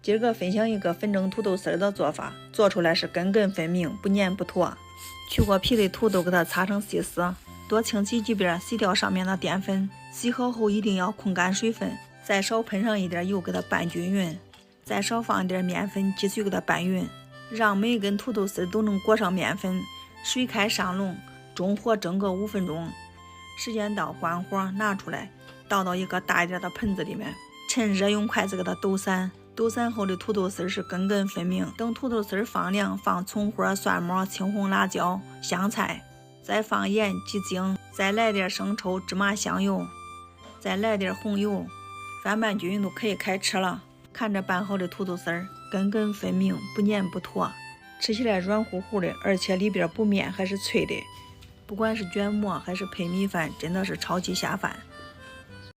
今儿个分享一个粉蒸土豆丝儿的做法，做出来是根根分明，不粘不坨。去过皮的土豆给它擦成细丝，多清洗几遍，洗掉上面的淀粉。洗好后一定要控干水分，再少喷上一点油给它拌均匀，再少放一点面粉继续给它拌匀，让每一根土豆丝都能裹上面粉。水开上笼，中火蒸个5分钟，时间到关火拿出来，倒到一个大一点的盆子里面，趁热用筷子给它抖散。抖散后的土豆丝是根根分明。等土豆丝放凉，放葱花、蒜末、青红辣椒、香菜，再放盐、鸡精，再来点生抽、芝麻、香油，再来点红油，翻拌均匀都可以开吃了。看着拌好的土豆丝根根分明，不粘不坨，吃起来软乎乎的，而且里边不面还是脆的。不管是卷馍还是配米饭，真的是超级下饭。